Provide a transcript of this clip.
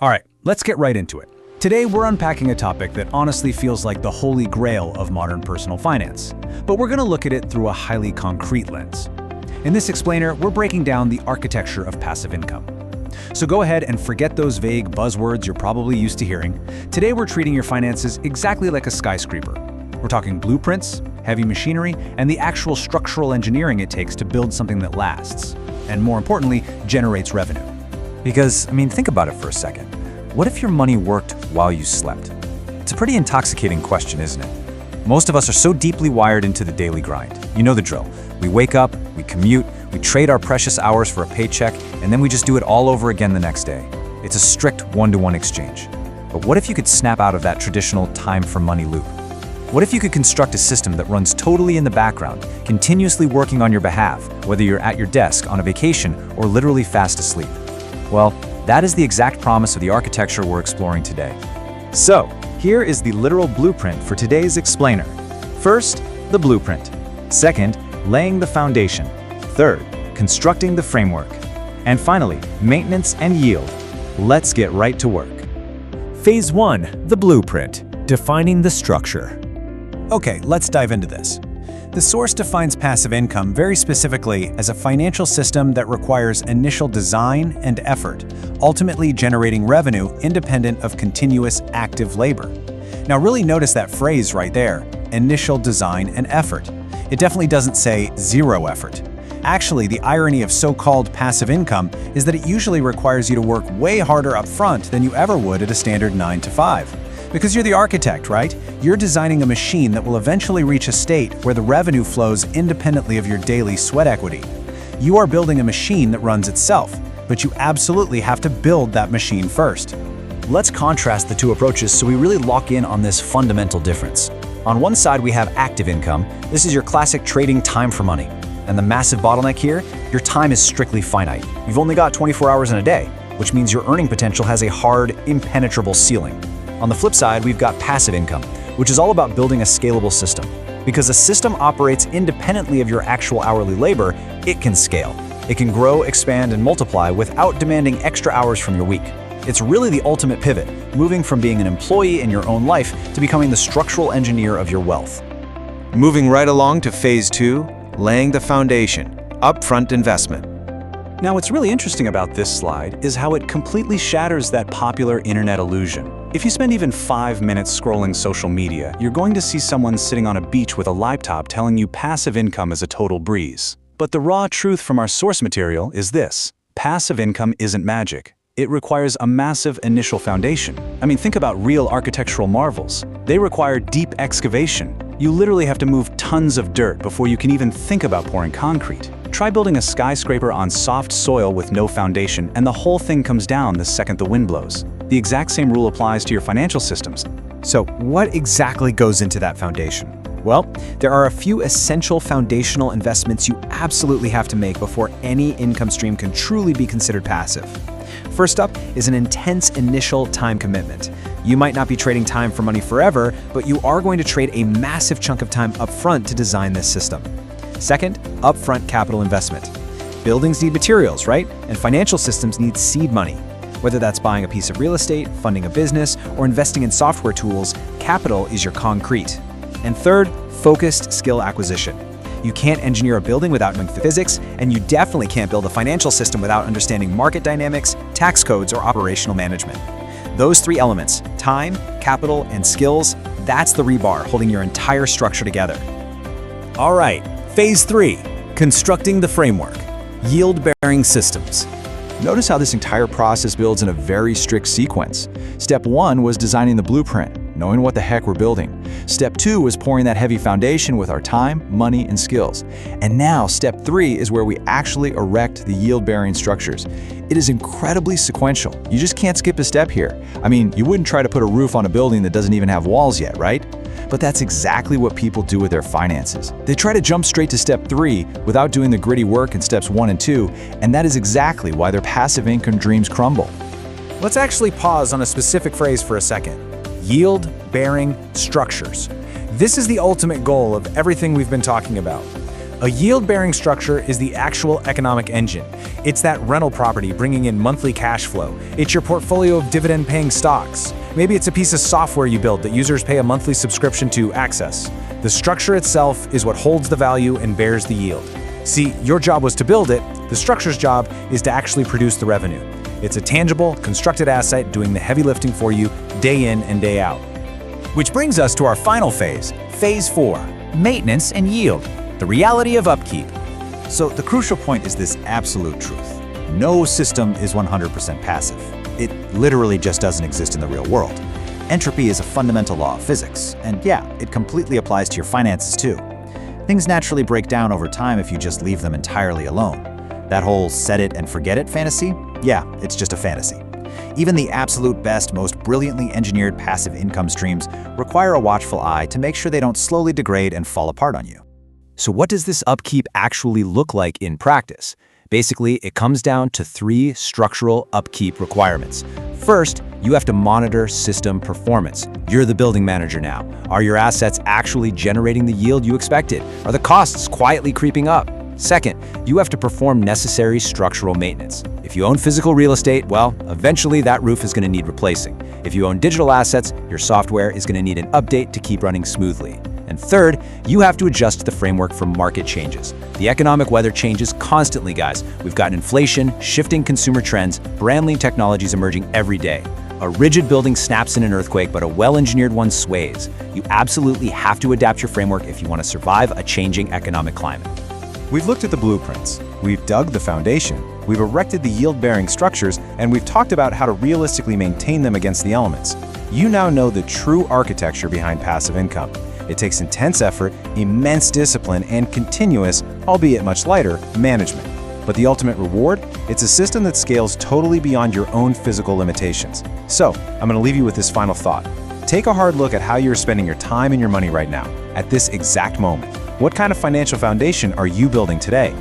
All right, let's get right into it. Today, we're unpacking a topic that honestly feels like the holy grail of modern personal finance, but we're going to look at it through a highly concrete lens. In this explainer, we're breaking down the architecture of passive income. So go ahead and forget those vague buzzwords you're probably used to hearing. Today, we're treating your finances exactly like a skyscraper. We're talking blueprints, heavy machinery, and the actual structural engineering it takes to build something that lasts, and more importantly, generates revenue. Because, think about it for a second. What if your money worked while you slept? It's a pretty intoxicating question, isn't it? Most of us are so deeply wired into the daily grind. You know the drill. We wake up, we commute, we trade our precious hours for a paycheck, and then we just do it all over again the next day. It's a strict one-to-one exchange. But what if you could snap out of that traditional time for money loop? What if you could construct a system that runs totally in the background, continuously working on your behalf, whether you're at your desk, on a vacation, or literally fast asleep? Well, that is the exact promise of the architecture we're exploring today. So, here is the literal blueprint for today's explainer. First, the blueprint. Second, laying the foundation. Third, constructing the framework. And finally, maintenance and yield. Let's get right to work. Phase 1, the blueprint, defining the structure. Okay, let's dive into this. The source defines passive income very specifically as a financial system that requires initial design and effort, ultimately generating revenue independent of continuous active labor. Now really notice that phrase right there, initial design and effort. It definitely doesn't say zero effort. Actually, the irony of so-called passive income is that it usually requires you to work way harder up front than you ever would at a standard 9 to 5. Because you're the architect, right? You're designing a machine that will eventually reach a state where the revenue flows independently of your daily sweat equity. You are building a machine that runs itself, but you absolutely have to build that machine first. Let's contrast the two approaches so we really lock in on this fundamental difference. On one side, we have active income. This is your classic trading time for money. And the massive bottleneck here, your time is strictly finite. You've only got 24 hours in a day, which means your earning potential has a hard, impenetrable ceiling. On the flip side, we've got passive income, which is all about building a scalable system. Because a system operates independently of your actual hourly labor, it can scale. It can grow, expand, and multiply without demanding extra hours from your week. It's really the ultimate pivot, moving from being an employee in your own life to becoming the structural engineer of your wealth. Moving right along to phase 2, laying the foundation, upfront investment. Now, what's really interesting about this slide is how it completely shatters that popular internet illusion. If you spend even 5 minutes scrolling social media, you're going to see someone sitting on a beach with a laptop telling you passive income is a total breeze. But the raw truth from our source material is this: passive income isn't magic. It requires a massive initial foundation. Think about real architectural marvels. They require deep excavation. You literally have to move tons of dirt before you can even think about pouring concrete. Try building a skyscraper on soft soil with no foundation, and the whole thing comes down the second the wind blows. The exact same rule applies to your financial systems. So, what exactly goes into that foundation? Well, there are a few essential foundational investments you absolutely have to make before any income stream can truly be considered passive. First up is an intense initial time commitment. You might not be trading time for money forever, but you are going to trade a massive chunk of time upfront to design this system. Second, upfront capital investment. Buildings need materials, right? And financial systems need seed money. Whether that's buying a piece of real estate, funding a business, or investing in software tools, capital is your concrete. And third, focused skill acquisition. You can't engineer a building without knowing physics, and you definitely can't build a financial system without understanding market dynamics, tax codes, or operational management. Those three elements, time, capital, and skills, that's the rebar holding your entire structure together. All right, phase 3, constructing the framework, yield-bearing systems. Notice how this entire process builds in a very strict sequence. Step 1 was designing the blueprint, knowing what the heck we're building. Step 2 was pouring that heavy foundation with our time, money, and skills. And now step 3 is where we actually erect the yield-bearing structures. It is incredibly sequential. You just can't skip a step here. You wouldn't try to put a roof on a building that doesn't even have walls yet, right? But that's exactly what people do with their finances. They try to jump straight to step 3 without doing the gritty work in steps 1 and 2, and that is exactly why their passive income dreams crumble. Let's actually pause on a specific phrase for a second. Yield-bearing structures. This is the ultimate goal of everything we've been talking about. A yield-bearing structure is the actual economic engine. It's that rental property bringing in monthly cash flow. It's your portfolio of dividend-paying stocks. Maybe it's a piece of software you built that users pay a monthly subscription to access. The structure itself is what holds the value and bears the yield. See, your job was to build it. The structure's job is to actually produce the revenue. It's a tangible, constructed asset doing the heavy lifting for you day in and day out. Which brings us to our final phase, Phase 4, maintenance and yield, the reality of upkeep. So the crucial point is this absolute truth. No system is 100% passive. It literally just doesn't exist in the real world. Entropy is a fundamental law of physics, and yeah, it completely applies to your finances too. Things naturally break down over time if you just leave them entirely alone. That whole set it and forget it fantasy? Yeah, it's just a fantasy. Even the absolute best, most brilliantly engineered passive income streams require a watchful eye to make sure they don't slowly degrade and fall apart on you. So what does this upkeep actually look like in practice? Basically, it comes down to 3 structural upkeep requirements. First, you have to monitor system performance. You're the building manager now. Are your assets actually generating the yield you expected? Are the costs quietly creeping up? Second, you have to perform necessary structural maintenance. If you own physical real estate, well, eventually that roof is going to need replacing. If you own digital assets, your software is going to need an update to keep running smoothly. And third, you have to adjust the framework for market changes. The economic weather changes constantly, guys. We've got inflation, shifting consumer trends, brand-new technologies emerging every day. A rigid building snaps in an earthquake, but a well-engineered one sways. You absolutely have to adapt your framework if you want to survive a changing economic climate. We've looked at the blueprints, we've dug the foundation, we've erected the yield-bearing structures, and we've talked about how to realistically maintain them against the elements. You now know the true architecture behind passive income. It takes intense effort, immense discipline, and continuous, albeit much lighter, management. But the ultimate reward? It's a system that scales totally beyond your own physical limitations. So, I'm going to leave you with this final thought. Take a hard look at how you're spending your time and your money right now, at this exact moment. What kind of financial foundation are you building today?